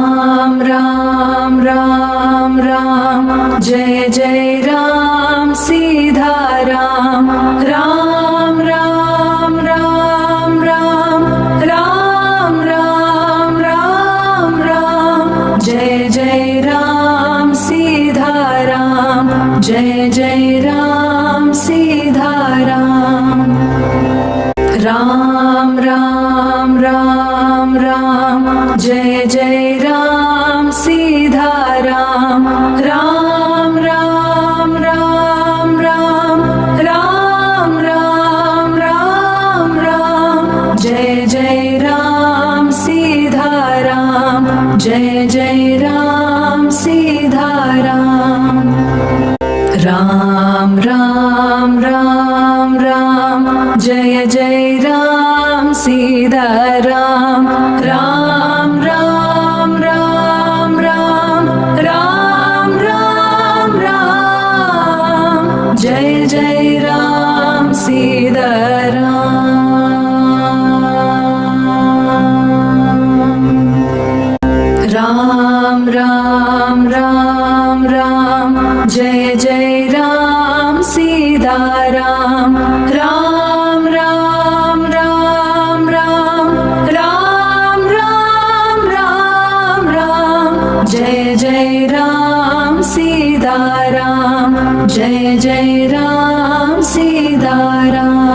राम राम राम राम जय जय राम सीधा राम राम राम राम राम राम राम राम राम जय जय राम सीधा राम जय जय राम सीधा राम राम राम राम राम जय जय राम सीधा राम राम राम राम राम राम राम राम राम जय जय राम सीधा राम जय जय राम सीधा राम राम राम राम राम जय जय राम सीधा राम राम राम राम राम राम राम राम जय जय राम सीधा राम राम राम राम जय जय राम सीधा राम राम राम राम राम राम राम राम राम जय जय राम सीधा राम जय जय राम सीधा राम